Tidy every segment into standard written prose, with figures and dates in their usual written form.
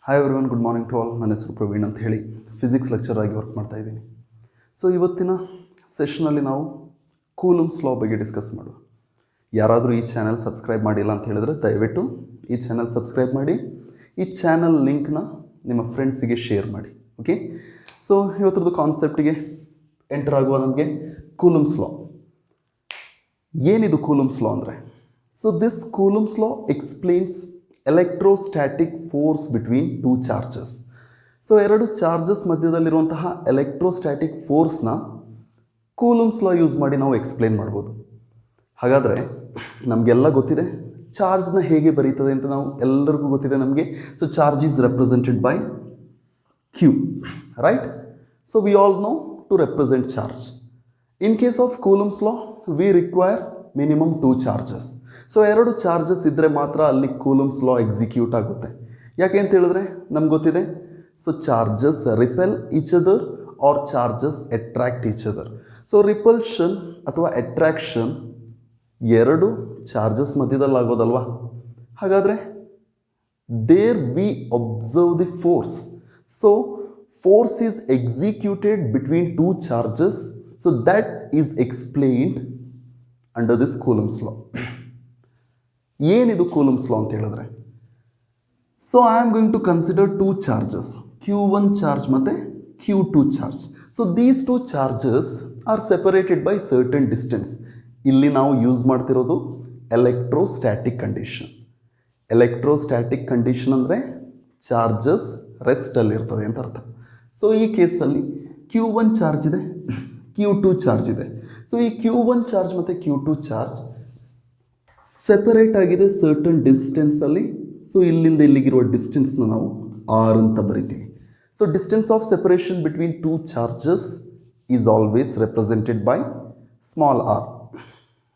Hi everyone, good morning to all. ನನ್ನ ಹೆಸರು ಪ್ರವೀಣ್ ಅಂತ ಹೇಳಿ ಫಿಸಿಕ್ಸ್ ಲೆಕ್ಚರ್ ಆಗಿ ವರ್ಕ್ ಮಾಡ್ತಾ ಇದ್ದೀನಿ. ಸೊ ಇವತ್ತಿನ ಸೆಷನಲ್ಲಿ ನಾವು ಕೂಲಮ್ಸ್ ಲಾ ಬಗ್ಗೆ ಡಿಸ್ಕಸ್ ಮಾಡುವ. ಯಾರಾದರೂ ಈ ಚಾನಲ್ ಸಬ್ಸ್ಕ್ರೈಬ್ ಮಾಡಿಲ್ಲ ಅಂತ ಹೇಳಿದ್ರೆ ದಯವಿಟ್ಟು ಈ ಚಾನಲ್ ಸಬ್ಸ್ಕ್ರೈಬ್ ಮಾಡಿ. ಈ ಚಾನಲ್ ಲಿಂಕ್ನ ನಿಮ್ಮ ಫ್ರೆಂಡ್ಸಿಗೆ ಶೇರ್ ಮಾಡಿ. ಓಕೆ, ಸೊ ಇವತ್ತರದ್ದು ಕಾನ್ಸೆಪ್ಟಿಗೆ ಎಂಟರ್ ಆಗುವ ನಮಗೆ ಕೂಲಮ್ಸ್ ಲಾ. ಏನಿದು ಕೂಲಮ್ಸ್ ಲಾ ಅಂದರೆ, so this Coulomb's law explains electrostatic force between two charges. So ಎರಡು ಚಾರ್ಜಸ್ ಮಧ್ಯದಲ್ಲಿರುವಂತಹ ಎಲೆಕ್ಟ್ರೋಸ್ಟ್ಯಾಟಿಕ್ ಫೋರ್ಸ್ನ ಕೂಲಮ್ಸ್ ಲಾ ಯೂಸ್ ಮಾಡಿ ನಾವು ಎಕ್ಸ್ಪ್ಲೇನ್ ಮಾಡ್ಬೋದು. ಹಾಗಾದರೆ ನಮಗೆಲ್ಲ ಗೊತ್ತಿದೆ ಚಾರ್ಜ್ನ ಹೇಗೆ ಬರೀತದೆ ಅಂತ, ನಾವು ಎಲ್ಲರಿಗೂ ಗೊತ್ತಿದೆ ನಮಗೆ. So charge is represented by Q, right? So we all know to represent charge. In case of Coulomb's law we require minimum 2 charges. So ಎರಡು ಚಾರ್ಜಸ್ ಇದ್ದರೆ ಮಾತ್ರ ಅಲ್ಲಿ ಕೂಲಮ್ಸ್ ಲಾ ಎಕ್ಸಿಕ್ಯೂಟ್ ಆಗುತ್ತೆ. ಯಾಕೆ ಅಂತ ಹೇಳಿದ್ರೆ ನಮ್ಗೆ ಗೊತ್ತಿದೆ, so charges repel each other or charges attract each other. So repulsion ಅಥವಾ ಅಟ್ರಾಕ್ಷನ್ ಎರಡು ಚಾರ್ಜಸ್ ಮಧ್ಯದಲ್ಲಿ ಆಗೋದಲ್ವಾ. ಹಾಗಾದರೆ there we observe the force. So force is executed between 2 charges. So that is explained under this Coulomb's law. ಏನಿದು Coulomb's law ಅಂತ ಹೇಳಿದ್ರೆ, so I am going to consider 2 charges, Q1 charge ಮತ್ತು Q2 charge. So these 2 charges are separated by certain distance. ಇಲ್ಲಿ ನಾವು use ಮಾಡ್ತಿರೋದು electrostatic condition. Electrostatic condition ಅಂದರೆ charges ರೆಸ್ಟಲ್ಲಿರ್ತದೆ ಅಂತ ಅರ್ಥ. ಸೊ ಈ ಕೇಸಲ್ಲಿ Q1 ಚಾರ್ಜ್ ಇದೆ, Q2 ಚಾರ್ಜ್ ಇದೆ. ಸೊ ಈ Q1 ಚಾರ್ಜ್ ಮತ್ತು Q2 ಚಾರ್ಜ್ ಸೆಪರೇಟ್ ಆಗಿದೆ ಸರ್ಟನ್ ಡಿಸ್ಟೆನ್ಸಲ್ಲಿ. ಸೊ ಇಲ್ಲಿಂದ ಇಲ್ಲಿಗಿರುವ ಡಿಸ್ಟೆನ್ಸ್ನ ನಾವು ಆರ್ ಅಂತ ಬರಿತೀವಿ. So distance of separation between 2 charges is always represented by small R.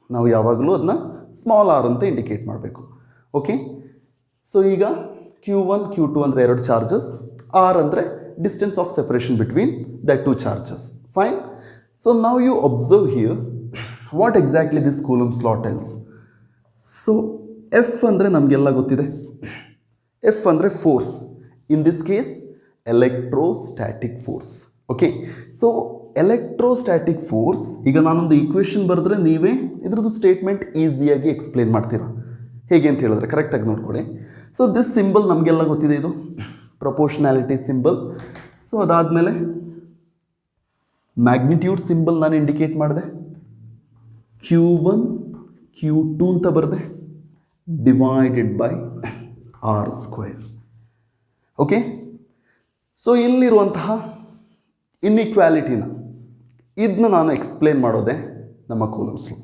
ನಾವು ಯಾವಾಗಲೂ ಅದನ್ನ ಸ್ಮಾಲ್ ಆರ್ ಅಂತ ಇಂಡಿಕೇಟ್ ಮಾಡಬೇಕು. ಓಕೆ, ಸೊ ಈಗ Q1 Q2 ಅಂದರೆ ಎರಡು ಚಾರ್ಜಸ್, ಆರ್ ಅಂದರೆ distance of separation between the 2 charges. Fine. So ನಾವು you observe here what exactly this Coulomb's law tells. So F ಅಂದರೆ ನಮಗೆಲ್ಲ ಗೊತ್ತಿದೆ. ಎಫ್ ಅಂದರೆ force, in this case electrostatic force. Okay, so electrostatic force, ಈಗ ನಾನೊಂದು equation ಬರೆದ್ರೆ ನೀವೇ ಇದ್ರದ್ದು ಸ್ಟೇಟ್ಮೆಂಟ್ ಈಸಿಯಾಗಿ ಎಕ್ಸ್ಪ್ಲೇನ್ ಮಾಡ್ತೀರಾ. ಹೇಗೆ ಅಂತ ಹೇಳಿದ್ರೆ ಕರೆಕ್ಟಾಗಿ ನೋಡ್ಕೊಳ್ಳಿ. ಸೊ ದಿಸ್ ಸಿಂಬಲ್ ನಮಗೆಲ್ಲ ಗೊತ್ತಿದೆ, ಇದು ಪ್ರಪೋರ್ಷನಾಲಿಟಿ ಸಿಂಬಲ್. ಸೊ ಅದಾದಮೇಲೆ ಮ್ಯಾಗ್ನಿಟ್ಯೂಡ್ ಸಿಂಬಲ್ ನಾನು ಇಂಡಿಕೇಟ್ ಮಾಡಿದೆ, Q1 Q2 ಅಂತ ಬರೆದೆ, divided by R square. Okay, so ಇಲ್ಲಿರುವಂತಹ ಇನ್ಇಕ್ವಾಲಿಟಿನ ಇದನ್ನ ನಾನು ಎಕ್ಸ್ಪ್ಲೇನ್ ಮಾಡೋದೆ ನಮ್ಮ ಕೂಲಮ್ಸ್ ಲಾ.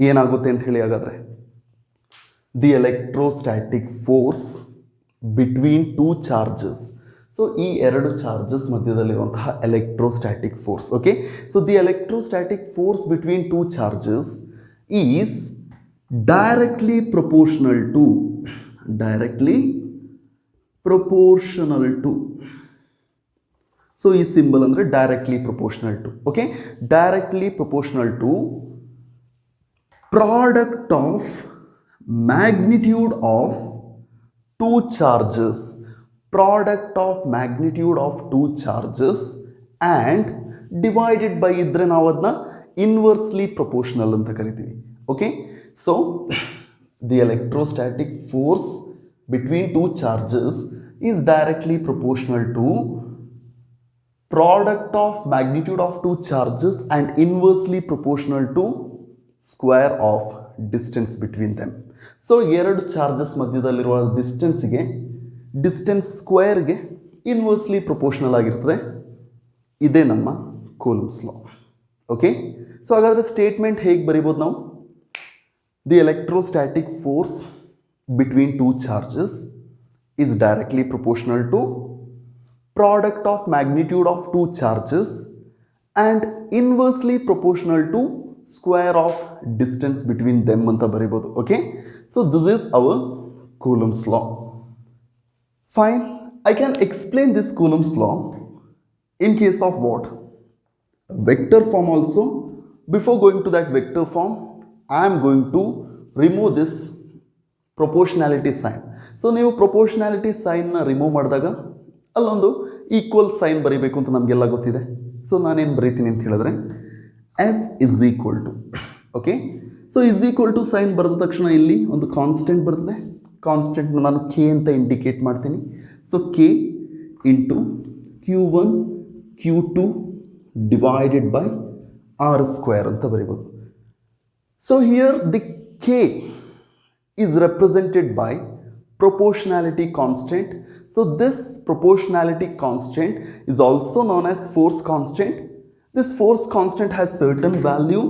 ಏನಾಗುತ್ತೆ ಅಂತ ಹೇಳಿ, ಹಾಗಾದರೆ the electrostatic force between 2 charges. So ಈ ಎರಡು ಚಾರ್ಜಸ್ ಮಧ್ಯದಲ್ಲಿರುವಂತಹ electrostatic force. Okay, so the electrostatic force between 2 charges is directly proportional to so ಈ ಸಿಂಬಲ್ ಅಂದರೆ directly proportional to. Okay, directly proportional to product of magnitude of 2 charges, product of magnitude of 2 charges and divided by ಇದ್ದರೆ ನಾವು ಅದನ್ನ inversely proportional ಅಂತ ಕರಿತೀವಿ. Okay, so the electrostatic force between 2 charges is directly proportional to product of magnitude of 2 charges and inversely proportional to square of distance between them. So ಎರಡು charges ಮಧ್ಯದಲ್ಲಿರುವ distance ಸ್ಕ್ವೇರ್ಗೆ inversely proportional ಆಗಿರ್ತದೆ. ಇದೇ ನಮ್ಮ Coulomb's law. Okay, so ಹಾಗಾದರೆ statement ಹೇಗೆ ಬರಿಬೋದು ನಾವು? The electrostatic force between 2 charges is directly proportional to product of magnitude of 2 charges and inversely proportional to square of distance between them ಅಂತ ಬರಿಬೋದು. Okay, so this is hour Coulomb's law. Fine, I can explain this Coulomb's law in case of what? Vector form also. Before going to that vector form, I am going to remove this proportionality sign. So ನೀವು proportionality ಸೈನ್ನ remove ಮಾಡಿದಾಗ ಅಲ್ಲೊಂದು equal sign ಬರೀಬೇಕು ಅಂತ ನಮಗೆಲ್ಲ ಗೊತ್ತಿದೆ. So ನಾನೇನು ಬರೀತೀನಿ ಅಂತ ಹೇಳಿದ್ರೆ F is equal to, okay, so is equal to sign ಬರೆದ ತಕ್ಷಣ ಇಲ್ಲಿ ಒಂದು ಕಾನ್ಸ್ಟೆಂಟ್ ಬರ್ತದೆ. ಕಾನ್ಸ್ಟೆಂಟ್ನ ನಾನು ಕೆ ಅಂತ ಇಂಡಿಕೇಟ್ ಮಾಡ್ತೀನಿ. So K into Q1 Q2 divided by R square ಅಂತ ಬರೀಬೋದು. So here the K is represented by proportionality constant. So this proportionality constant is also known as force constant. This force constant has certain value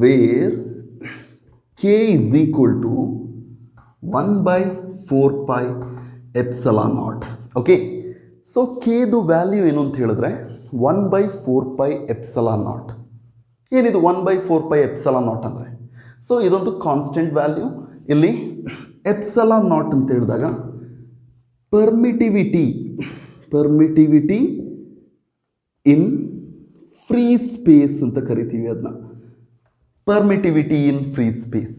where k is equal to 1 by 4 pi epsilon naught. Okay, so k ದು value ಏನು ಅಂತ ಹೇಳಿದ್ರೆ 1 by 4 pi epsilon naught. ಏನಿದು 1 by 4 pi epsilon naught ಅಂದರೆ? So ಇದೊಂದು constant value. ಇಲ್ಲಿ epsilon not ಅಂತ ಹೇಳಿದಾಗ ಪರ್ಮಿಟಿವಿಟಿ ಇನ್ ಫ್ರೀ ಸ್ಪೇಸ್ ಅಂತ ಕರಿತೀವಿ ಅದನ್ನ. Permittivity in free space.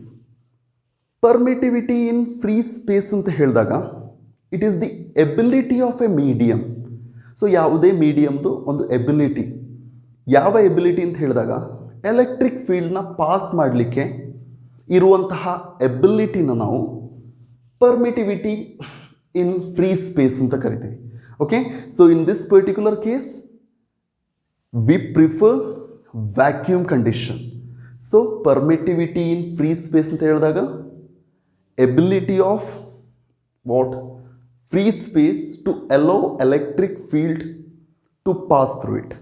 Permittivity in free space ಅಂತ ಹೇಳಿದಾಗ it is the ability of A medium. So ಯಾವುದೇ ಮೀಡಿಯಮ್ದು ಒಂದು ಎಬಿಲಿಟಿ. ಯಾವ ಎಬಿಲಿಟಿ ಅಂತ ಹೇಳಿದಾಗ ಎಲೆಕ್ಟ್ರಿಕ್ ಫೀಲ್ಡ್ನ ಪಾಸ್ ಮಾಡಲಿಕ್ಕೆ ಇರುವಂತಹ ಎಬಿಲಿಟಿನ ನಾವು ಪರ್ಮಿಟಿವಿಟಿ ಇನ್ ಫ್ರೀ ಸ್ಪೇಸ್ ಅಂತ ಕರಿತೀವಿ. Okay, so in this particular case we prefer vacuum condition. So permittivity in free space ಅಂತ ಹೇಳಿದಾಗ ability of what free space to allow electric field to pass through it.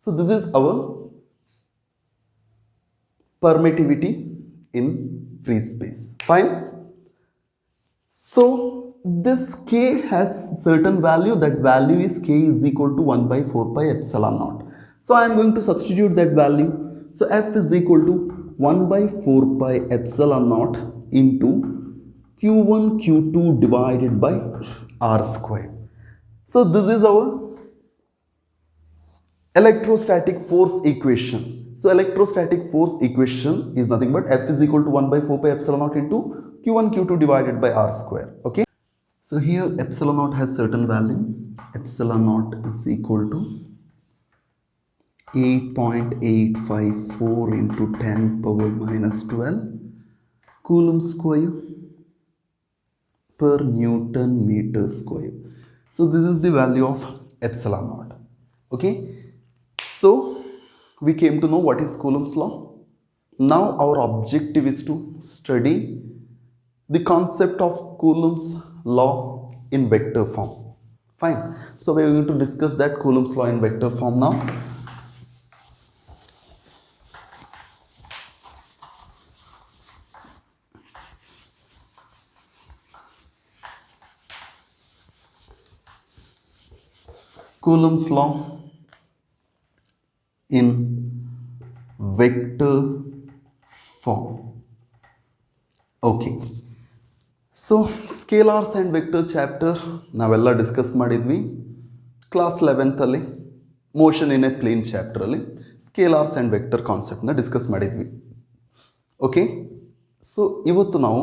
So this is our permittivity in free space. Fine. So this k has certain value. That value is k is equal to 1 by 4 pi epsilon naught. So I am going to substitute that value. So f is equal to 1 by 4 pi epsilon naught into q1 q2 divided by r square. So this is our electrostatic force equation. So electrostatic force equation is nothing but F is equal to 1 by 4 pi epsilon naught into Q1 Q2 divided by R square. Okay. So here epsilon naught has certain value. Epsilon naught is equal to 8.854 into 10 power minus 12 Coulomb square per Newton meter square. So this is the value of epsilon naught. Okay. So we came to know what is Coulomb's law. Now our objective is to study the concept of Coulomb's law in vector form. Fine. So we are going to discuss that Coulomb's law in vector form now. Coulomb's law in vector form. Okay, so scalars and vector chapter ನಾವೆಲ್ಲ discuss ಮಾಡಿದ್ವಿ class 11th ಅಲ್ಲಿ motion in a plane chapter ಅಲ್ಲಿ scalars and vector ಕಾನ್ಸೆಪ್ಟ್ನ discuss ಮಾಡಿದ್ವಿ. Okay, so ಇವತ್ತು ನಾವು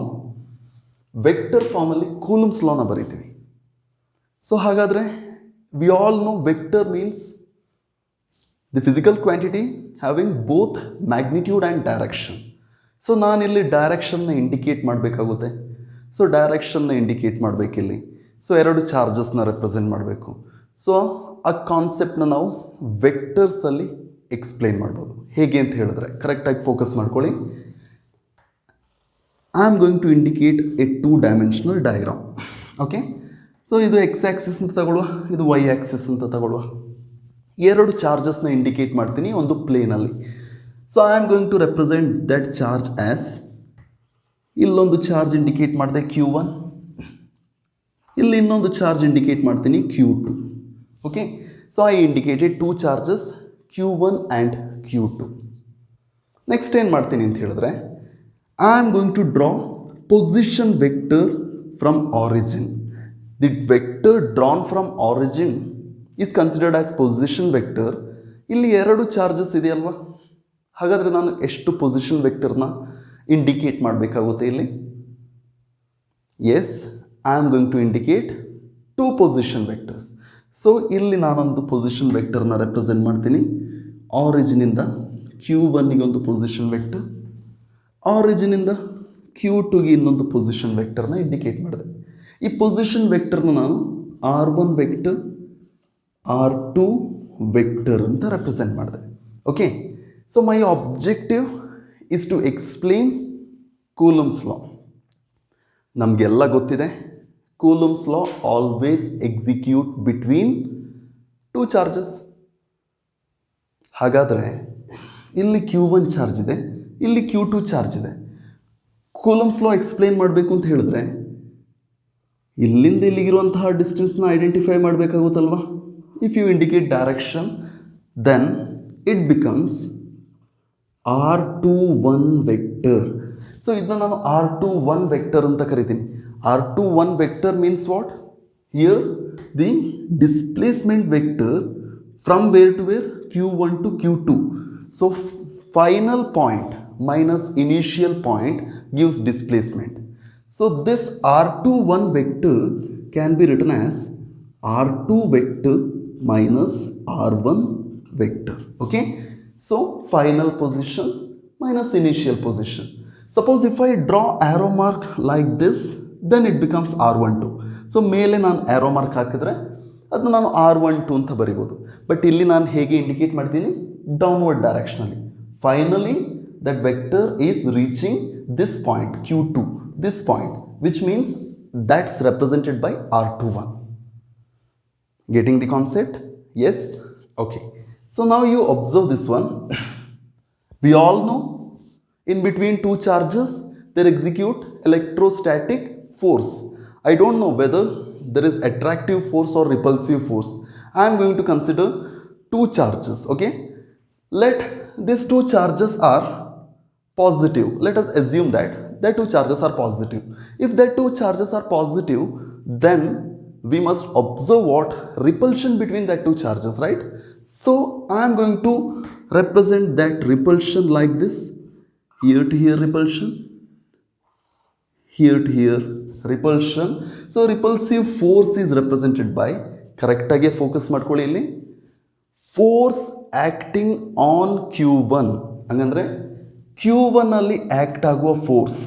vector ಫಾರ್ಮಲ್ಲಿ Coulomb's ಲಾನ ಬರೀತೀವಿ. ಸೊ ಹಾಗಾದರೆ we all know vector means the physical quantity having both magnitude and direction. So ನಾನಿಲ್ಲಿ ಡೈರೆಕ್ಷನ್ನ ಇಂಡಿಕೇಟ್ ಮಾಡಬೇಕಾಗುತ್ತೆ. ಸೊ ಡೈರೆಕ್ಷನ್ನ ಇಂಡಿಕೇಟ್ ಮಾಡಬೇಕಿಲ್ಲಿ. ಸೊ ಎರಡು ಚಾರ್ಜಸ್ನ ರೆಪ್ರೆಸೆಂಟ್ ಮಾಡಬೇಕು. ಸೊ ಆ ಕಾನ್ಸೆಪ್ಟ್ನ ನಾವು ವೆಕ್ಟರ್ಸಲ್ಲಿ ಎಕ್ಸ್ಪ್ಲೈನ್ ಮಾಡ್ಬೋದು. ಹೇಗೆ ಅಂತ ಹೇಳಿದ್ರೆ ಕರೆಕ್ಟಾಗಿ ಫೋಕಸ್ ಮಾಡ್ಕೊಳ್ಳಿ. I am going to indicate a 2 dimensional diagram. Okay, so ಇದು ಎಕ್ಸ್ ಆ್ಯಕ್ಸಿಸ್ ಅಂತ ತಗೊಳ್ಳುವ, ಇದು ವೈ ಆ್ಯಕ್ಸಿಸ್ ಅಂತ ತಗೊಳ್ಳುವ. ಎರಡು ಚಾರ್ಜಸ್ನ ಇಂಡಿಕೇಟ್ ಮಾಡ್ತೀನಿ ಒಂದು ಪ್ಲೇನಲ್ಲಿ. So I am going to represent that charge as, ಇಲ್ಲೊಂದು ಚಾರ್ಜ್ ಇಂಡಿಕೇಟ್ ಮಾಡಿದೆ Q1, ಇಲ್ಲಿ ಇನ್ನೊಂದು ಚಾರ್ಜ್ ಇಂಡಿಕೇಟ್ ಮಾಡ್ತೀನಿ Q2. Okay, so I indicated 2 charges Q1 and Q2. Next ಏನು ಮಾಡ್ತೀನಿ ಅಂತ ಹೇಳಿದ್ರೆ I am going to draw position vector from origin. The vector drawn from origin is considered as position vector. ಇಲ್ಲಿ ಎರಡು charges ಇದೆಯಲ್ವಾ, ಹಾಗಾದರೆ ನಾನು ಎಷ್ಟು ಪೊಸಿಷನ್ ವೆಕ್ಟರ್ನ ಇಂಡಿಕೇಟ್ ಮಾಡಬೇಕಾಗುತ್ತೆ ಇಲ್ಲಿ? Yes, I am going to indicate 2 position vectors. So ಇಲ್ಲಿ ನಾನೊಂದು ಪೊಸಿಷನ್ ವೆಕ್ಟರ್ನ ರೆಪ್ರೆಸೆಂಟ್ ಮಾಡ್ತೀನಿ. ಆರಿಜಿನಿಂದ Q1ಗೆ ಒಂದು ಪೊಸಿಷನ್ ವೆಕ್ಟರ್, ಆರಿಜಿನಿಂದ Q2ಗೆ ಇನ್ನೊಂದು ಪೊಸಿಷನ್ ವೆಕ್ಟರ್ನ ಇಂಡಿಕೇಟ್ ಮಾಡಿದೆ. ಈ ಪೊಸಿಷನ್ ವೆಕ್ಟರ್ನ ನಾನು R1 ವೆಕ್ಟರ್, R2 ವೆಕ್ಟರ್ ಅಂತ ರೆಪ್ರೆಸೆಂಟ್ ಮಾಡಿದೆ. Okay, so my objective is to explain Coulomb's law. ನಮಗೆಲ್ಲ ಗೊತ್ತಿದೆ, Coulomb's law always execute between 2 charges. ಹಾಗಾದರೆ ಇಲ್ಲಿ Q1 ಚಾರ್ಜ್ ಇದೆ, ಇಲ್ಲಿ Q2 ಚಾರ್ಜ್ ಇದೆ. ಕೂಲಮ್ಸ್ ಲಾ ಎಕ್ಸ್ಪ್ಲೇನ್ ಮಾಡಬೇಕು ಅಂತ ಹೇಳಿದ್ರೆ ಇಲ್ಲಿಂದ ಇಲ್ಲಿಗಿರುವಂತಹ ಡಿಸ್ಟೆನ್ಸ್ನ ಐಡೆಂಟಿಫೈ ಮಾಡಬೇಕಾಗುತ್ತಲ್ವ. If you indicate direction then it becomes R21 vector. So ಇದನ್ನ ನಾನು R21 ವೆಕ್ಟರ್ ಅಂತ ಕರಿತೀನಿ. R21 vector means what? Here the displacement vector from where to where? Q1 to Q2. So final point minus initial point gives displacement. So this R21 vector can be written as R2 vector minus R1 vector. Okay, so final position minus initial position. Suppose if I draw arrow mark like this, then it becomes R12. So ಮೇಲೆ ನಾನು arrow mark ಹಾಕಿದ್ರೆ ಅದನ್ನ ನಾನು R12 ಅಂತ ಬರಿಬೋದು. But ಇಲ್ಲಿ ನಾನು ಹೇಗೆ ಇಂಡಿಕೇಟ್ ಮಾಡ್ತೀನಿ? ಡೌನ್ವರ್ಡ್ ಡೈರೆಕ್ಷನಲ್ಲಿ. Finally that vector is reaching this point Q2, this point, which means that's represented by R21. Getting the concept? Yes? Okay. So now you observe this one. We all know in between 2 charges they execute electrostatic force. I don't know whether there is attractive force or repulsive force. I am going to consider 2 charges. Okay? Let these 2 charges are positive. Let us assume that the 2 charges are positive. If the 2 charges are positive, then we must observe what? Repulsion between the 2 charges, right? So I am going to represent that repulsion like this. Here to here repulsion, here to here repulsion. So repulsive force is represented by, correct age focus ಮಾಡ್ಕೊಳ್ಳಿ ಇಲ್ಲಿ, force acting on Q1. ಹಂಗಂದ್ರೆ Q1 ಅಲ್ಲಿ act ಆಗುವ force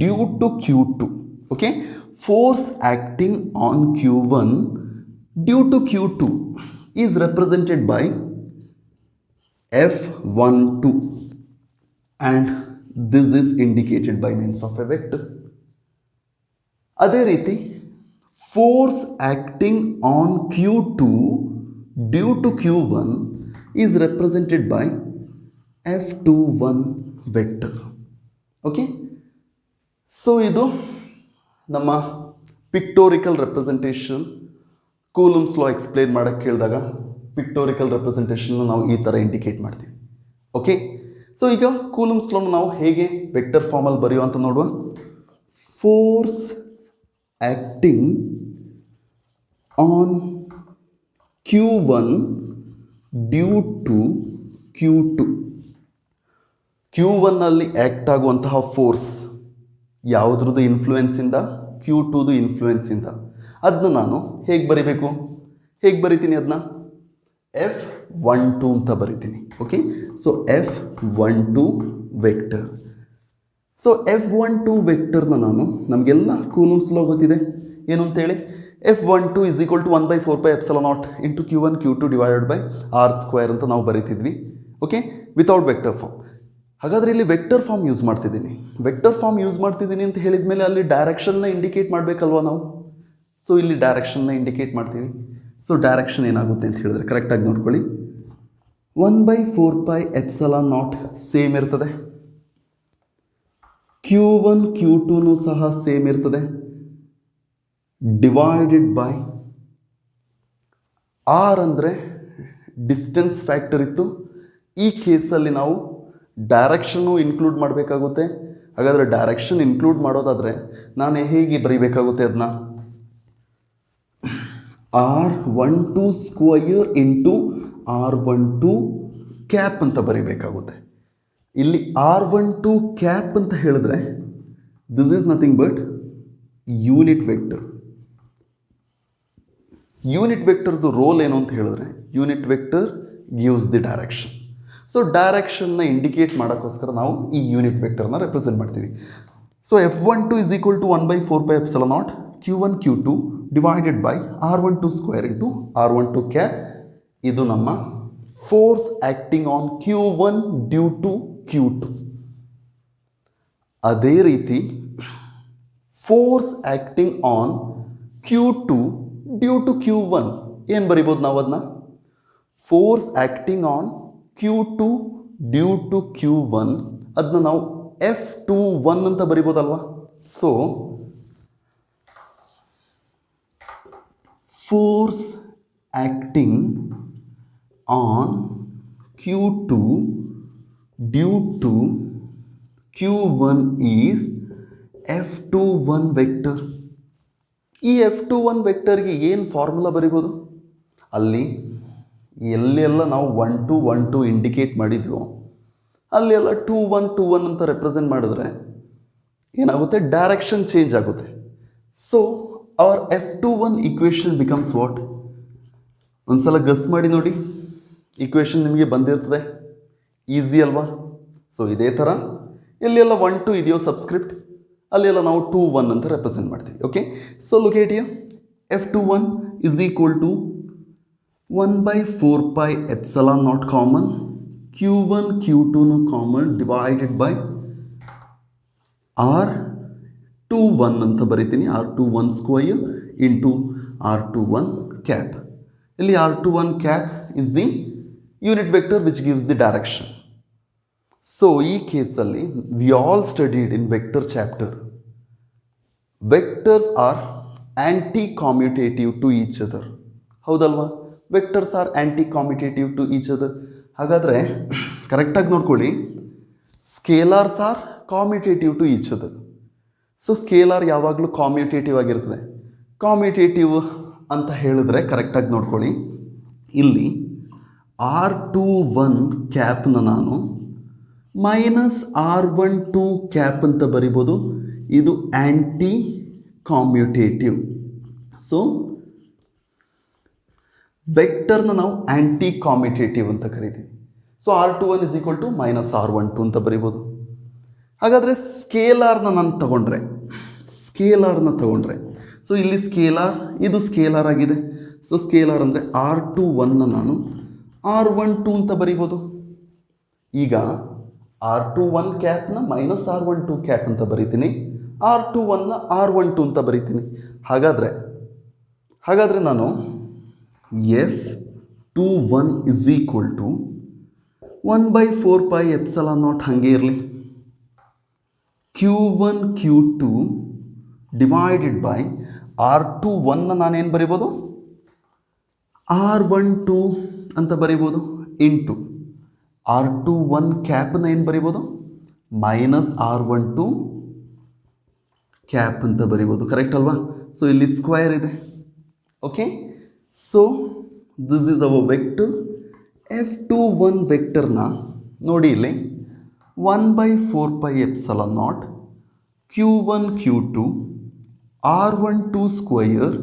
due to Q2. Okay, force acting on Q1 due to Q2 is represented by F12 and this is indicated by means of a vector. ಅದೇ ರೀತಿ force acting on Q2 due to Q1 is represented by F21 vector. Okay, so ಇದು ನಮ್ಮ pictorial representation. Coulomb's law explain ಮಾಡೋಕ್ಕೆ ಕೇಳಿದಾಗ ಪಿಕ್ಟೋರಿಕಲ್ ರೆಪ್ರೆಸೆಂಟೇಷನ್ನ ನಾವು ಈ ಥರ ಇಂಡಿಕೇಟ್ ಮಾಡ್ತೀವಿ. ಓಕೆ, ಸೊ ಈಗ ಕೂಲಮ್ಸ್ ಲಾನ ನಾವು ಹೇಗೆ ವೆಕ್ಟರ್ ಫಾರ್ಮಲ್ಲಿ ಬರೆಯೋ ಅಂತ ನೋಡುವ. Force acting on Q1 due to Q2. Q1 ಅಲ್ಲಿ ಆ್ಯಕ್ಟ್ ಆಗುವಂತಹ ಫೋರ್ಸ್ ಯಾವುದ್ರದ್ದು ಇನ್ಫ್ಲೂಯೆನ್ಸಿಂದ? Q2ದು ಇನ್ಫ್ಲೂಯೆನ್ಸಿಂದ. ಅದನ್ನ ನಾನು ಹೇಗೆ ಬರಿಬೇಕು? ಹೇಗೆ ಬರಿತೀನಿ ಅದನ್ನ? F12 ಅಂತ ಬರಿತೀನಿ. Okay, so F12 vector. So F12 ವೆಕ್ಟರ್ನ ನಾನು, ನಮಗೆಲ್ಲ ಕೂಲಮ್ಸ್ ಲಾ ಗೊತ್ತಿದೆ ಏನು ಅಂತೇಳಿ. F12 is equal to 1/4πε0 into Q1 Q2 divided by R² ಅಂತ ನಾವು ಬರೀತಿದ್ವಿ. Okay, without vector form. ಹಾಗಾದರೆ ಇಲ್ಲಿ ವೆಕ್ಟರ್ ಫಾರ್ಮ್ ಯೂಸ್ ಮಾಡ್ತಿದ್ದೀನಿ. ವೆಕ್ಟರ್ ಫಾರ್ಮ್ ಯೂಸ್ ಮಾಡ್ತಿದ್ದೀನಿ ಅಂತ ಹೇಳಿದ ಮೇಲೆ ಅಲ್ಲಿ ಡೈರೆಕ್ಷನ್ನ ಇಂಡಿಕೇಟ್ ಮಾಡಬೇಕಲ್ವ ನಾವು. ಸೊ ಇಲ್ಲಿ ಡೈರೆಕ್ಷನ್ನ ಇಂಡಿಕೇಟ್ ಮಾಡ್ತೀವಿ. ಸೊ ಡೈರೆಕ್ಷನ್ ಏನಾಗುತ್ತೆ ಅಂತ ಹೇಳಿದ್ರೆ ಕರೆಕ್ಟಾಗಿ ನೋಡ್ಕೊಳ್ಳಿ. 1/4πε0 ಸೇಮ್ ಇರ್ತದೆ. Q1 Q2 ಸಹ ಸೇಮ್ ಇರ್ತದೆ. ಡಿವೈಡೆಡ್ ಬೈ R ಅಂದರೆ ಡಿಸ್ಟೆನ್ಸ್ ಫ್ಯಾಕ್ಟರ್ ಇತ್ತು. ಈ ಕೇಸಲ್ಲಿ ನಾವು ಡೈರೆಕ್ಷನ್ನು ಇನ್ಕ್ಲೂಡ್ ಮಾಡಬೇಕಾಗುತ್ತೆ. ಹಾಗಾದರೆ ಡೈರೆಕ್ಷನ್ ಇನ್ಕ್ಲೂಡ್ ಮಾಡೋದಾದರೆ ನಾನು ಹೇಗೆ ಬರೀಬೇಕಾಗುತ್ತೆ ಅದನ್ನ? R12 square into R12 cap ಅಂತ ಬರೀಬೇಕಾಗುತ್ತೆ. ಇಲ್ಲಿ R12 ಕ್ಯಾಪ್ ಅಂತ ಹೇಳಿದ್ರೆ this is nothing but unit vector. Unit ವೆಕ್ಟರ್ದು ರೋಲ್ ಏನು ಅಂತ ಹೇಳಿದ್ರೆ unit vector gives the direction. So ಡೈರೆಕ್ಷನ್ನ ಇಂಡಿಕೇಟ್ ಮಾಡೋಕ್ಕೋಸ್ಕರ ನಾವು ಈ ಯೂನಿಟ್ ವೆಕ್ಟರ್ನ ರೆಪ್ರೆಸೆಂಟ್ ಮಾಡ್ತೀವಿ. So F12 is equal to 1/4 epsilon naught Q1 Q2 divided by R12 square into R12 cap. ಇದು ನಮ್ಮ force acting on Q1 due to Q2. ಅದೇ ರೀತಿ force acting on Q2 due to Q1 ಏನು ಬರಿಬೋದು ನಾವು ಅದನ್ನ? Force acting on Q2 due to Q1 ಅದನ್ನ ನಾವು F21 ಅಂತ ಬರಿಬೋದಲ್ವಾ? So force acting on Q2 due to Q1 is F21 vector. ಈ F21 ವೆಕ್ಟರ್ಗೆ ಏನು ಫಾರ್ಮುಲಾ ಬರಿಬೋದು? ಅಲ್ಲಿ ಎಲ್ಲೆಲ್ಲ ನಾವು 1 2 1 2 ಇಂಡಿಕೇಟ್ ಮಾಡಿದ್ವೋ ಅಲ್ಲೆಲ್ಲ 2 1 2 1 ಅಂತ ರೆಪ್ರೆಸೆಂಟ್ ಮಾಡಿದ್ರೆ ಏನಾಗುತ್ತೆ? ಡೈರೆಕ್ಷನ್ ಚೇಂಜ್ ಆಗುತ್ತೆ. So our F21 equation becomes what? ಒಂದ್ಸಲ ಗಸ್ ಮಾಡಿ ನೋಡಿ, ಇಕ್ವೇಷನ್ ನಿಮಗೆ ಬಂದಿರ್ತದೆ. ಈಸಿ ಅಲ್ವಾ? ಸೊ ಇದೇ ಥರ ಎಲ್ಲೆಲ್ಲ 1 2 ಇದೆಯೋ ಸಬ್ಸ್ಕ್ರಿಪ್ಟ್ ಅಲ್ಲೆಲ್ಲ ನಾವು 2 1 ಅಂತ ರೆಪ್ರೆಸೆಂಟ್ ಮಾಡ್ತೀವಿ. Okay, so look at here. F21 is equal to 1/4 pi epsilon naught common, Q1 Q2 common divided by R21 ಅಂತ ಬರಿತೀನಿ. R21 square into R21 cap. ಇಲ್ಲಿ R21 cap is the unit vector which gives the direction. So ಈ ಕೇಸಲ್ಲಿ we all studied in vector chapter. Vectors are anti commutative to each other. ಹೌದಲ್ವಾ? Vectors are anti commutative to each other. ಹಾಗಾದರೆ ಕರೆಕ್ಟಾಗಿ ನೋಡ್ಕೊಳ್ಳಿ, scalars are commutative to each other. So scalar ಯಾವಾಗಲೂ commutative ಆಗಿರ್ತದೆ. ಕಾಮ್ಯುಟೇಟಿವ್ ಅಂತ ಹೇಳಿದ್ರೆ ಕರೆಕ್ಟಾಗಿ ನೋಡ್ಕೊಳ್ಳಿ, ಇಲ್ಲಿ R21 ಕ್ಯಾಪ್ನ ನಾನು ಮೈನಸ್ R12 ಕ್ಯಾಪ್ ಅಂತ ಬರಿಬೋದು. ಇದು ಆ್ಯಂಟಿ ಕಾಮ್ಯುಟೇಟಿವ್. ಸೊ ವೆಕ್ಟರ್ನ ನಾವು ಆ್ಯಂಟಿ ಕಾಮ್ಯುಟೇಟಿವ್ ಅಂತ ಕರಿತೀವಿ. So R21 is equal to minus R12 ಅಂತ ಬರಿಬೋದು. ಹಾಗಾದರೆ ಸ್ಕೇಲಾರ್ನ ನಾನು ತಗೊಂಡ್ರೆ ಸೊ ಇಲ್ಲಿ ಸ್ಕೇಲಾರ್, ಇದು ಸ್ಕೇಲಾರ್ ಆಗಿದೆ. ಸೊ ಸ್ಕೇಲಾರ್ ಅಂದರೆ R21ನ ನಾನು R12 ಅಂತ ಬರಿಬೋದು. ಈಗ R21 ಕ್ಯಾಪ್ನ ಮೈನಸ್ R12 ಕ್ಯಾಪ್ ಅಂತ ಬರಿತೀನಿ, R21ನ R12 ಅಂತ ಬರಿತೀನಿ. ಹಾಗಾದರೆ ನಾನು F21 is equal to 1/4 pi epsilon naught ಹಾಗೆ ಇರಲಿ, Q1 Q2 ಡಿವೈಡೆಡ್ ಬೈ R21ನ ನಾನೇನು ಬರಿಬೋದು? R12 ಅಂತ ಬರಿಬೋದು ಇಂಟು R21 ಕ್ಯಾಪ್ನ ಏನು ಬರಿಬೋದು? ಮೈನಸ್ R12 ಕ್ಯಾಪ್ ಅಂತ ಬರಿಬೋದು. ಕರೆಕ್ಟ್ ಅಲ್ವಾ? ಸೊ ಇಲ್ಲಿ ಸ್ಕ್ವಯರ್ ಇದೆ. Okay, so this is hour vector. F21 ವೆಕ್ಟರ್ನ ನೋಡಿ ಇಲ್ಲಿ 1/4 pi epsilon naught Q1 Q2 R12 square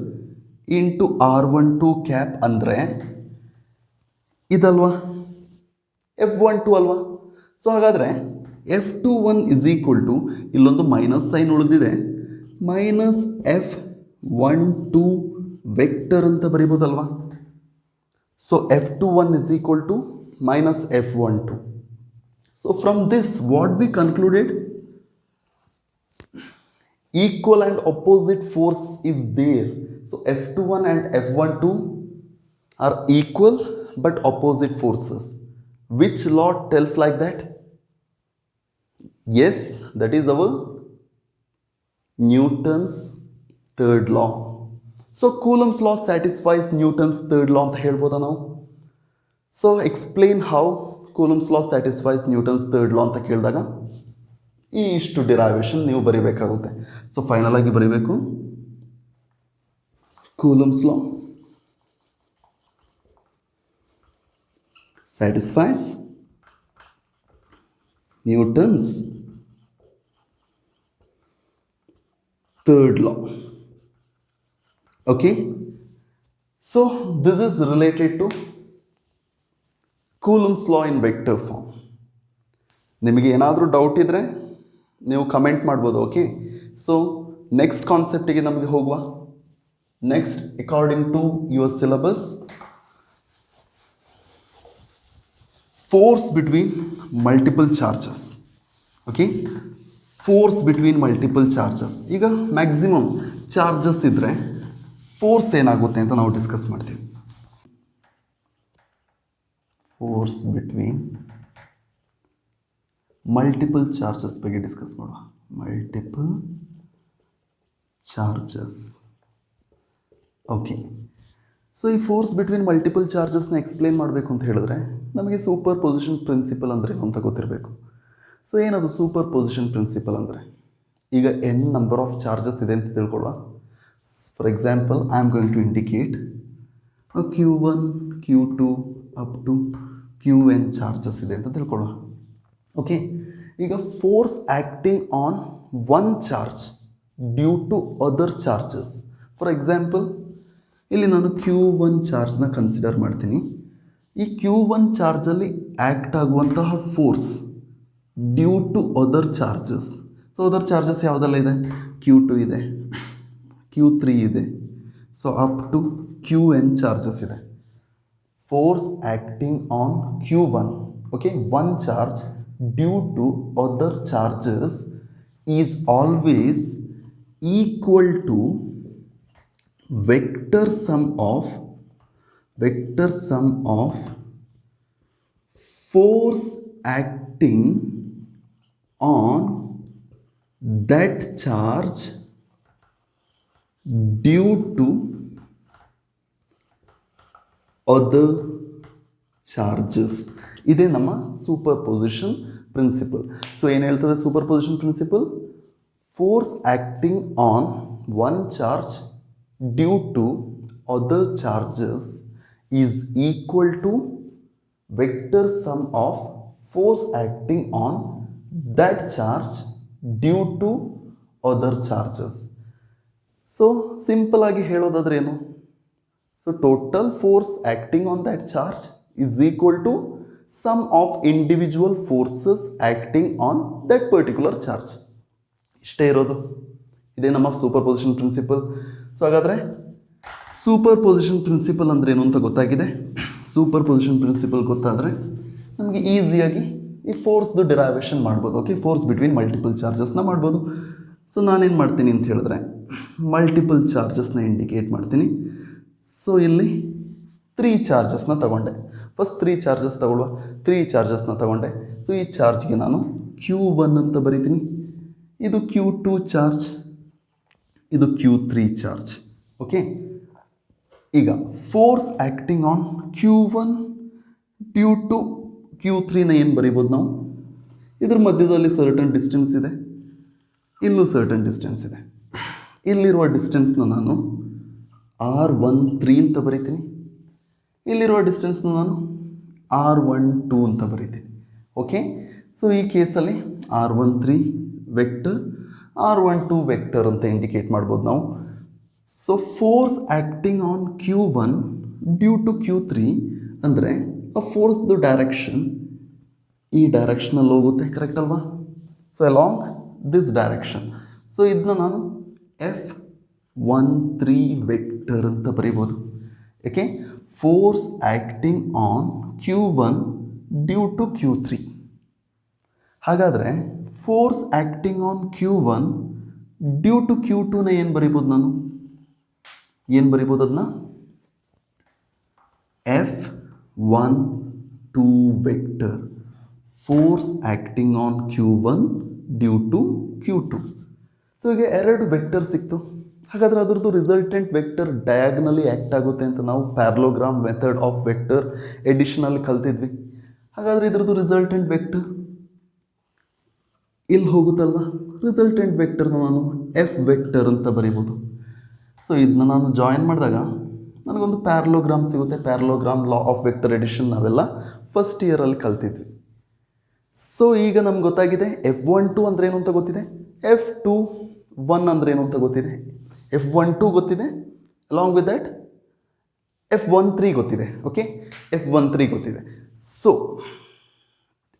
into R12 cap ಅಂದರೆ ಇದಲ್ವಾ? F12 ಅಲ್ವಾ? ಸೊ ಹಾಗಾದರೆ F21 is equal to ಇಲ್ಲೊಂದು ಮೈನಸ್ ಸೈನ್ ಉಳಿದಿದೆ, ಮೈನಸ್ F12 ವೆಕ್ಟರ್ ಅಂತ ಬರಿಬೋದಲ್ವಾ? So F21 is equal to minus F12. So from this what we concluded? Equal and opposite force is there. So F21 and F12 are equal but opposite forces. Which law tells like that? Yes, that is our Newton's third law. So Coulomb's law satisfies Newton's third law ಅಂತ ಹೇಳ್ಬೋದಾ ನಾವು? So explain how Coulomb's law satisfies Newton's third law ಅಂತ ಕೇಳಿದಾಗ ಈ ಇಷ್ಟು derivation ನೀವು ಬರೀಬೇಕಾಗುತ್ತೆ. So final ಆಗಿ ಬರೀಬೇಕು, Coulomb's law satisfies Newton's third law. Okay, so this is related to Coulomb's law in vector form. ನಿಮಗೆ ಏನಾದರೂ ಡೌಟ್ ಇದ್ದರೆ ನೀವು ಕಮೆಂಟ್ ಮಾಡ್ಬೋದು. ಓಕೆ, ಸೊ ನೆಕ್ಸ್ಟ್ ಕಾನ್ಸೆಪ್ಟಿಗೆ ನಮಗೆ ಹೋಗುವ. Next, according to your syllabus, force between multiple charges. Okay, force between multiple charges. ಈಗ maximum charges ಇದ್ದರೆ ಫೋರ್ಸ್ ಏನಾಗುತ್ತೆ ಅಂತ ನಾವು ಡಿಸ್ಕಸ್ ಮಾಡ್ತೀವಿ. ಫೋರ್ಸ್ ಬಿಟ್ವೀನ್ ಮಲ್ಟಿಪಲ್ ಚಾರ್ಜಸ್ ಬಗ್ಗೆ ಡಿಸ್ಕಸ್ ಮಾಡುವ. Multiple charges. ಓಕೆ, ಸೊ ಈ ಫೋರ್ಸ್ ಬಿಟ್ವೀನ್ ಮಲ್ಟಿಪಲ್ ಚಾರ್ಜಸ್ನ ಎಕ್ಸ್ಪ್ಲೇನ್ ಮಾಡಬೇಕು ಅಂತ ಹೇಳಿದ್ರೆ ನಮಗೆ ಸೂಪರ್ ಪೊಸಿಷನ್ ಪ್ರಿನ್ಸಿಪಲ್ ಅಂದರೆ ಏನು ಅಂತ ಗೊತ್ತಿರಬೇಕು. ಸೊ ಏನದು ಸೂಪರ್ ಪೊಸಿಷನ್ ಪ್ರಿನ್ಸಿಪಲ್ ಅಂದರೆ, ಈಗ n ನಂಬರ್ ಆಫ್ ಚಾರ್ಜಸ್ ಇದೆ ಅಂತ ತಿಳ್ಕೊಳ್ಳುವ. For example, I am going to indicate Q1, Q2 up to Qn charges ಇದೆ ಅಂತ ತಿಳ್ಕೊಳ್ಳುವ. ಓಕೆ, ಈಗ force acting on one charge due to other charges. For example, ಇಲ್ಲಿ ನಾನು Q1 ಚಾರ್ಜ್ನ ಕನ್ಸಿಡರ್ ಮಾಡ್ತೀನಿ. ಈ Q1 ಚಾರ್ಜಲ್ಲಿ ಆ್ಯಕ್ಟ್ ಆಗುವಂತಹ force due to other charges. So other charges ಯಾವುದೆಲ್ಲ ಇದೆ? Q2 ಇದೆ, Q3 ಇದೆ, so up to Qn charges ಇದೆ. Force acting on Q1, okay, one charge due to other charges is always equal to vector sum of force acting on that charge due to other charges. ಇದೇ ನಮ್ಮ super position principal. So ಏನು ಹೇಳ್ತದೆ super position principle? Force acting on one charge due to other charges is equal to vector sum of force acting on that charge due to other charges. So simple ಆಗಿ ಹೇಳೋದಾದ್ರೆ ಏನು? So total force acting on that charge is equal to sum of individual forces acting on that particular charge. ಇಷ್ಟೇ ಇರೋದು. ಇದೇ ನಮ್ಮ super position principal. So ಹಾಗಾದರೆ super position principal ಅಂದರೆ ಏನು ಅಂತ ಗೊತ್ತಾಗಿದೆ. ಸೂಪರ್ ಪೊಸಿಷನ್ ಪ್ರಿನ್ಸಿಪಲ್ ಗೊತ್ತಾದರೆ ನಮಗೆ ಈಸಿಯಾಗಿ ಈ ಫೋರ್ಸ್ದು ಡಿರೈವೇಷನ್ ಮಾಡ್ಬೋದು. ಓಕೆ, ಫೋರ್ಸ್ ಬಿಟ್ವೀನ್ ಮಲ್ಟಿಪಲ್ ಚಾರ್ಜಸ್ನ ಮಾಡ್ಬೋದು. ಸೊ ನಾನೇನು ಮಾಡ್ತೀನಿ ಅಂತ ಹೇಳಿದ್ರೆ ಮಲ್ಟಿಪಲ್ ಚಾರ್ಜಸ್ನ ಇಂಡಿಕೇಟ್ ಮಾಡ್ತೀನಿ. ಸೊ ಇಲ್ಲಿ 3 ಚಾರ್ಜಸ್ನ ತಗೊಂಡೆ. First 3 charges ತಗೊಳ್ಳುವ. 3 ಚಾರ್ಜಸ್ನ ತಗೊಂಡೆ. ಸೊ ಈ ಚಾರ್ಜ್ಗೆ ನಾನು Q1 ಅಂತ ಬರೀತೀನಿ. ಇದು Q2 ಚಾರ್ಜ್, ಇದು Q3 ಚಾರ್ಜ್. ಓಕೆ, ಈಗ force acting on Q1 due to Q3ನ ಏನು ಬರೀಬೋದು ನಾವು? ಇದ್ರ ಮಧ್ಯದಲ್ಲಿ ಸರ್ಟನ್ ಡಿಸ್ಟೆನ್ಸ್ ಇದೆ, ಇಲ್ಲೂ ಸರ್ಟನ್ ಡಿಸ್ಟೆನ್ಸ್ ಇದೆ. ಇಲ್ಲಿರುವ ಡಿಸ್ಟೆನ್ಸ್ನ ನಾನು R13 ಅಂತ ಬರೀತೀನಿ. ಇಲ್ಲಿರುವ ಡಿಸ್ಟೆನ್ಸ್ನ ನಾನು R12 ಅಂತ ಬರೀತೀನಿ. ಓಕೆ, ಸೊ ಈ ಕೇಸಲ್ಲಿ R13 ವೆಕ್ಟರ್, R12 ವೆಕ್ಟರ್ ಅಂತ ಇಂಡಿಕೇಟ್ ಮಾಡ್ಬೋದು ನಾವು. So force acting on Q1 due to Q3 ಅಂದರೆ ಆ ಫೋರ್ಸ್ದು ಡೈರೆಕ್ಷನ್ ಈ ಡೈರೆಕ್ಷನಲ್ಲಿ ಹೋಗುತ್ತೆ, ಕರೆಕ್ಟ್ ಅಲ್ವಾ? So along this direction. So ಇದನ್ನ ನಾನು F13 ವೆಕ್ಟರ್ ಅಂತ ಬರೀಬೋದು. ಏಕೆ? Force acting on Q1 due to Q3. ಹಾಗಾದರೆ force acting on Q1 due to Q2ನ ಏನು ಬರೀಬೋದು ನಾನು? ಏನು ಬರೀಬೋದು ಅದನ್ನ? F12 vector. Force acting on Q1 due to Q2. So ಈಗ 2 ವೆಕ್ಟರ್ ಸಿಕ್ತು. ಹಾಗಾದರೆ ಅದರದ್ದು ರಿಸಲ್ಟೆಂಟ್ ವೆಕ್ಟರ್ ಡಯಾಗ್ನಲಿ ಆ್ಯಕ್ಟ್ ಆಗುತ್ತೆ ಅಂತ ನಾವು ಪ್ಯಾರಲೋಗ್ರಾಮ್ ಮೆಥಡ್ ಆಫ್ ವೆಕ್ಟರ್ ಎಡಿಷನಲ್ಲಿ ಕಲ್ತಿದ್ವಿ. ಹಾಗಾದರೆ ಇದರದ್ದು ರಿಸಲ್ಟೆಂಟ್ ವೆಕ್ಟರ್ ಇಲ್ಲಿ ಹೋಗುತ್ತಲ್ವ? ರಿಸಲ್ಟೆಂಟ್ ವೆಕ್ಟರ್ನ ನಾನು F ವೆಕ್ಟರ್ ಅಂತ ಬರೀಬೋದು. ಸೊ ಇದನ್ನ ನಾನು ಜಾಯಿನ್ ಮಾಡಿದಾಗ ನನಗೊಂದು ಪ್ಯಾರಲೋಗ್ರಾಮ್ ಸಿಗುತ್ತೆ. Parallelogram law of vector addition ನಾವೆಲ್ಲ ಫಸ್ಟ್ ಇಯರಲ್ಲಿ ಕಲ್ತಿದ್ವಿ. ಸೊ ಈಗ ನಮ್ಗೆ ಗೊತ್ತಾಗಿದೆ F12 ಅಂದರೆ ಏನು ಅಂತ ಗೊತ್ತಿದೆ, F2 ಒನ್ ಅಂದರೆ ಏನು ಅಂತ ಗೊತ್ತಿದೆ, F12 ಗೊತ್ತಿದೆ, ಅಲಾಂಗ್ ವಿತ್ ದ್ಯಾಟ್ F13 ಗೊತ್ತಿದೆ. ಓಕೆ, F13 ಗೊತ್ತಿದೆ. So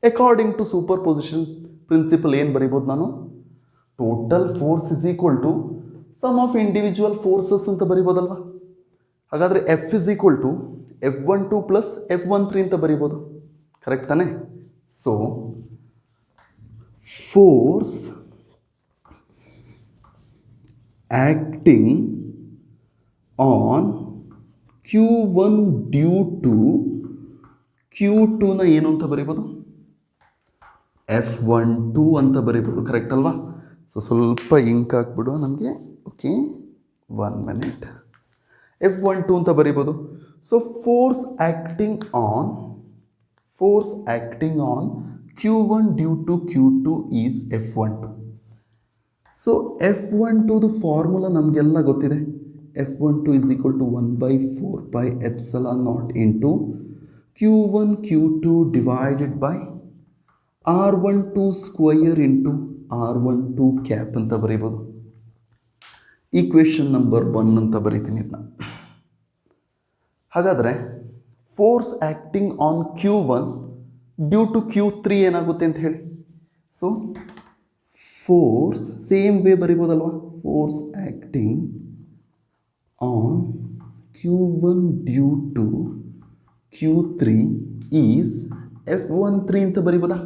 according to super position principle ಏನು ಬರೀಬೋದು ನಾನು, total force is equal to sum of individual forces ಅಂತ ಬರಿಬೋದಲ್ವ. ಹಾಗಾದರೆ F is equal to F12 plus F13 ಅಂತ ಬರಿಬೋದು, ಕರೆಕ್ಟ್ ತಾನೆ. So force acting on Q1 due to Q2ನ ಏನು ಅಂತ ಬರಿಬೋದು, F12 ಅಂತ ಬರಿಬೋದು, ಕರೆಕ್ಟ್ ಅಲ್ವಾ. ಸೊ ಸ್ವಲ್ಪ ಇಂಕ್ ಹಾಕ್ಬಿಡುವ ನಮಗೆ. Okay, 1 minute. F12 ಅಂತ ಬರಿಬೋದು. So force acting on Q1 due to Q2 is F12. So F12ದು ಫಾರ್ಮುಲಾ ನಮಗೆಲ್ಲ ಗೊತ್ತಿದೆ. F12 is equal to 1/4 pi epsilon naught into Q1 Q2 divided by R12 square into R12 cap ಅಂತ ಬರೀಬೋದು. Equation number 1 ಅಂತ ಬರೀತೀನಿ ಇದನ್ನ. ಹಾಗಾದರೆ force acting on Q1 due to Q3 ಏನಾಗುತ್ತೆ ಅಂತ ಹೇಳಿ. ಸೊ ಫೋರ್ಸ್ ಸೇಮ್ ವೇ ಬರಿಬೋದಲ್ವಾ, force acting on Q1 due to Q3 is F13 ಅಂತ ಬರಿಬೋದಾ,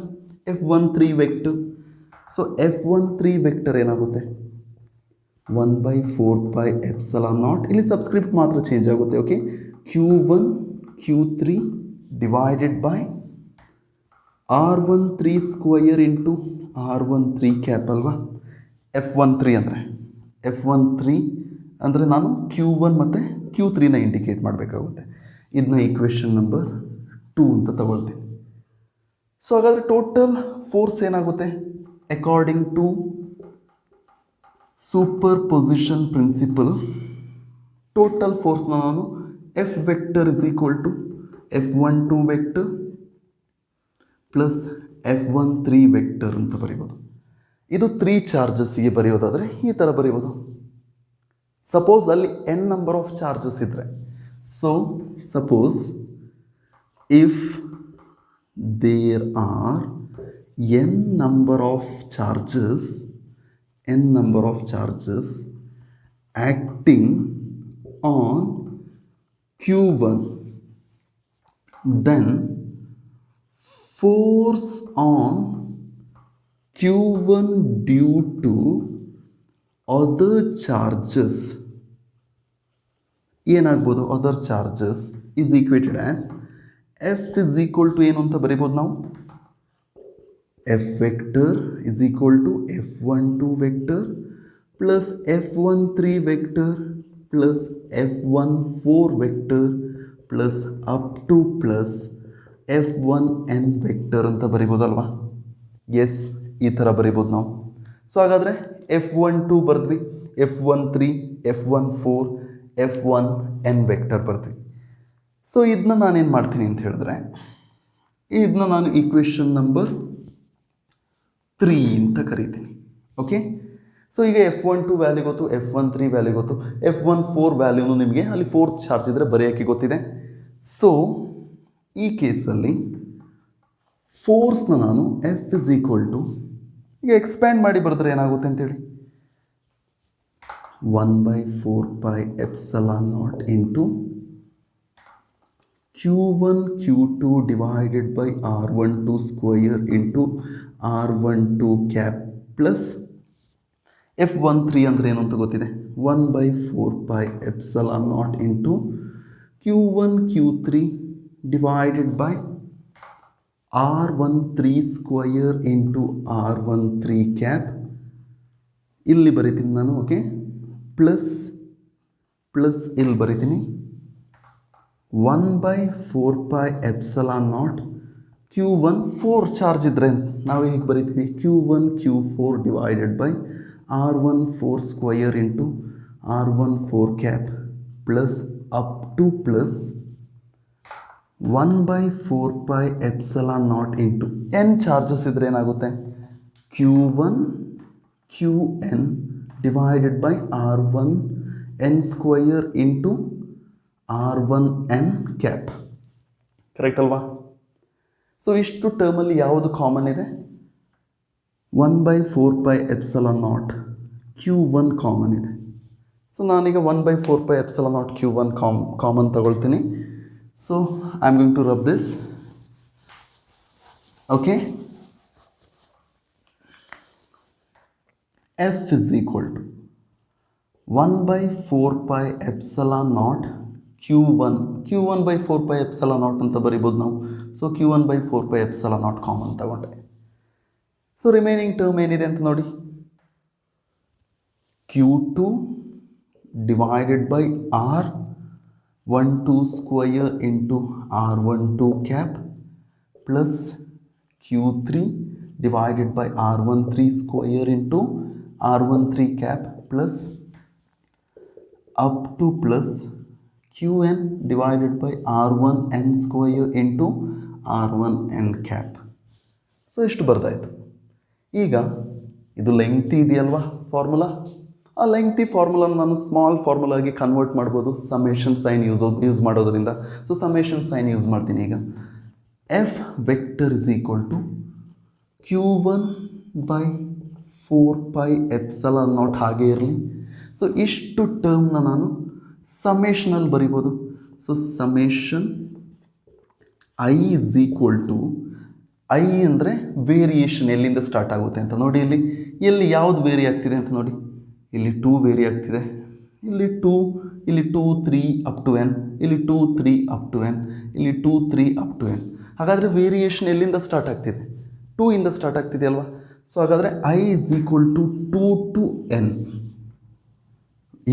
F13 vector. So F13 vector ಏನಾಗುತ್ತೆ, 1/4 pi epsilon naught, ಇಲ್ಲಿ ಸಬ್ಸ್ಕ್ರಿಪ್ಟ್ ಮಾತ್ರ ಚೇಂಜ್ ಆಗುತ್ತೆ. Okay, Q1 Q3 divided by R13 square into R13 cap ಅಲ್ವಾ. F13 ಅಂದರೆ ನಾನು Q1 ಮತ್ತು Q3ನ indicate ಮಾಡಬೇಕಾಗುತ್ತೆ. ಇದನ್ನ ಈಕ್ವೇಷನ್ ನಂಬರ್ 2 ಅಂತ ತಗೊಳ್ತೀನಿ. ಸೊ ಹಾಗಾದರೆ ಟೋಟಲ್ ಫೋರ್ಸ್ ಏನಾಗುತ್ತೆ, according to super position principle total ಫೋರ್ಸ್ನ ನಾನು F vector is equal to F12 vector plus F13 vector ಅಂತ ಬರೀಬೋದು. ಇದು 3 ಚಾರ್ಜಸ್ಸಿಗೆ ಬರೆಯೋದಾದರೆ ಈ ಥರ ಬರೀಬೋದು. ಸಪೋಸ್ ಅಲ್ಲಿ n ನಂಬರ್ ಆಫ್ ಚಾರ್ಜಸ್ ಇದ್ದರೆ, so suppose if there are n number of charges acting on Q1, then force on Q1 due to other charges ಏನಾಗ್ಬೋದು, other charges is equated as F is equal to ಏನು ಅಂತ ಬರೀಬೋದು ನಾವು, F vector is equal to F12 vector plus F13 vector plus F14 vector plus up to plus F1n vector ಅಂತ ಬರಿಬೋದಲ್ವಾ. S, ಈ ಥರ ಬರಿಬೋದು ನಾವು. ಸೊ ಹಾಗಾದರೆ F12 ಬರೆದ್ವಿ, F13, F14, F1n vector ಬರ್ತೀವಿ. ಸೊ ಇದನ್ನ ನಾನೇನು ಮಾಡ್ತೀನಿ ಅಂತ ಹೇಳಿದ್ರೆ, ಇದನ್ನ ನಾನು ಈಕ್ವೇಷನ್ ನಂಬರ್ 3 ಅಂತ ಕರಿತೀನಿ. ಓಕೆ, ಸೊ ಈಗ F12 ವ್ಯಾಲ್ಯೂ ಗೊತ್ತು, F13 ವ್ಯಾಲ್ಯೂ ಗೊತ್ತು, F14 ವ್ಯಾಲ್ಯೂನು ನಿಮಗೆ ಅಲ್ಲಿ ಫೋರ್ತ್ ಚಾರ್ಜ್ ಇದ್ದರೆ ಬರೆಯೋಕ್ಕೆ ಗೊತ್ತಿದೆ. ಸೊ ಈ ಕೇಸಲ್ಲಿ ಫೋರ್ಸ್ನ ನಾನು ಎಫ್ ಇಸ್ ಈಕ್ವಲ್ ಟು, ಈಗ ಎಕ್ಸ್ಪ್ಯಾಂಡ್ ಮಾಡಿ ಬರೆದ್ರೆ ಏನಾಗುತ್ತೆ ಅಂತೇಳಿ, 1/4 pi epsilon naught into Q1 Q2 divided by R12 square into R12 cap plus F13 ಅಂದರೆ ಏನು ಅಂತ ಗೊತ್ತಿದೆ, 1/4 pi epsilon naught into Q1 Q3 divided by R13 square into R13 cap. ಇಲ್ಲಿ ಬರೀತೀನಿ ನಾನು. ಓಕೆ, ಪ್ಲಸ್ ಇಲ್ಲಿ ಬರೀತೀನಿ 1/4 pi epsilon naught Q1 4 charge ಇದ್ದರೆ ನಾವು ಹೇಗೆ ಬರೀತೀವಿ, Q1 Q4 divided by R14 square into R14 cap plus up to plus 1/4 pi epsilon naught into n charges ಇದ್ದರೆ ಏನಾಗುತ್ತೆ, Q1 Qn divided by R1 n square into R1 n cap. Correct ಅಲ್ವಾ? So ಇಷ್ಟು ಟರ್ಮಲ್ಲಿ ಯಾವುದು common ಇದೆ? 1/4πε0 Q1 common ಇದೆ. So ನಾನೀಗ 1/4πε0 Q1 common ತಗೊಳ್ತೀನಿ. So I am going to rub this. Okay, F is equal to 1/4πε0 Q1/4πε0 ಅಂತ ಬರಿಬೋದು ನಾವು. ಸೊ Q1/4πε0 ಕಾಮನ್ ತಗೊಂಡೆ. ಸೊ ರಿಮೈನಿಂಗ್ ಟರ್ಮ್ ಏನಿದೆ ಅಂತ ನೋಡಿ, Q2 divided by R12 square into R12 cap plus Q3 divided by R13 square into R13 cap plus up to plus Qn divided by R1n square into R1n cap. So ಇಷ್ಟು ಬರ್ದಾಯಿತು. ಈಗ ಇದು ಲೆಂಗ್ತಿ ಇದೆಯಲ್ವಾ formula, ಆ lengthy ಫಾರ್ಮುಲಾನ ನಾನು small ಫಾರ್ಮುಲಾಗಿ convert ಮಾಡ್ಬೋದು summation sign use ಮಾಡೋದ್ರಿಂದ. ಸೊ ಸಮೇಷನ್ ಸೈನ್ ಯೂಸ್ ಮಾಡ್ತೀನಿ. ಈಗ F vector is equal to Q1/4πε0 ಹಾಗೆ ಇರಲಿ. ಸೊ ಇಷ್ಟು ಟರ್ಮ್ನ ನಾನು ಸಮೇಷನಲ್ಲಿ ಬರಿಬೋದು. So summation I is equal to, I ಅಂದರೆ ವೇರಿಯೇಷನ್ ಎಲ್ಲಿಂದ ಸ್ಟಾರ್ಟ್ ಆಗುತ್ತೆ ಅಂತ ನೋಡಿ. ಎಲ್ಲಿ ಯಾವುದು ವೇರಿ ಆಗ್ತಿದೆ ಅಂತ ನೋಡಿ. ಇಲ್ಲಿ 2 ವೇರಿ ಆಗ್ತಿದೆ, ಇಲ್ಲಿ 2, ಇಲ್ಲಿ 2 3 ಅಪ್ ಟು n, ಇಲ್ಲಿ 2 3 ಅಪ್ ಟು n, ಇಲ್ಲಿ 2 3 ಅಪ್ ಟು n. ಹಾಗಾದರೆ ವೇರಿಯೇಷನ್ ಎಲ್ಲಿಂದ ಸ್ಟಾರ್ಟ್ ಆಗ್ತಿದೆ? 2 ಇಂದ ಸ್ಟಾರ್ಟ್ ಆಗ್ತಿದೆ ಅಲ್ವಾ? ಸೊ ಹಾಗಾದರೆ I is equal to 2 to n.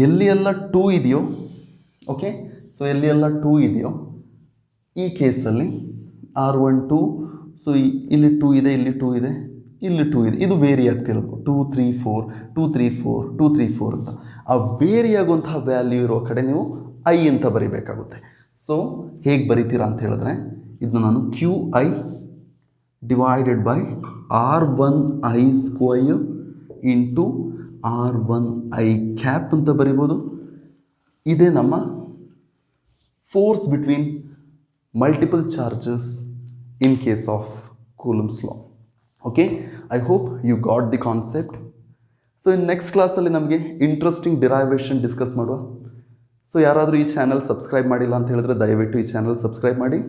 ಎಲ್ಲಿ ಎಲ್ಲ 2 ಇದೆಯೋ, ಓಕೆ, ಸೊ ಎಲ್ಲಿ ಎಲ್ಲ 2 ಇದೆಯೋ ಈ ಕೇಸಲ್ಲಿ R12, ಸೊ ಇಲ್ಲಿ 2 ಇದೆ, ಇಲ್ಲಿ 2 ಇದೆ, ಇಲ್ಲಿ 2 ಇದೆ, ಇದು ವೇರಿ ಆಗ್ತಿರೋದು 2 3 4 2 3 4 2 3 4 ಅಂತ. ಆ ವೇರಿ ಆಗುವಂತಹ ವ್ಯಾಲ್ಯೂ ಇರೋ ಕಡೆ ನೀವು ಐ ಅಂತ ಬರೀಬೇಕಾಗುತ್ತೆ. ಸೊ ಹೇಗೆ ಬರಿತೀರಾ ಅಂತ ಹೇಳಿದ್ರೆ, ಇದನ್ನ ನಾನು QI divided by R1I square into R1I cap ಅಂತ ಬರಿಬೋದು. ಇದೇ ನಮ್ಮ force between multiple charges in case of Coulomb's law. Okay, I hope you got the concept. So ಇನ್ನು ನೆಕ್ಸ್ಟ್ ಕ್ಲಾಸಲ್ಲಿ ನಮಗೆ ಇಂಟ್ರೆಸ್ಟಿಂಗ್ ಡಿರೈವೇಷನ್ ಡಿಸ್ಕಸ್ ಮಾಡುವ. ಸೊ ಯಾರಾದರೂ ಈ ಚಾನಲ್ ಸಬ್ಸ್ಕ್ರೈಬ್ ಮಾಡಿಲ್ಲ ಅಂತ ಹೇಳಿದ್ರೆ ದಯವಿಟ್ಟು ಈ ಚಾನಲ್ ಸಬ್ಸ್ಕ್ರೈಬ್ ಮಾಡಿ.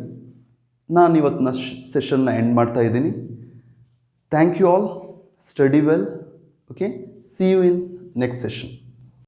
ನಾನು ಇವತ್ತಿನ ಸೆಷನ್ನ ಎಂಡ್ ಮಾಡ್ತಾ ಇದ್ದೀನಿ. Thank you all, study well. Okay, see you in next session.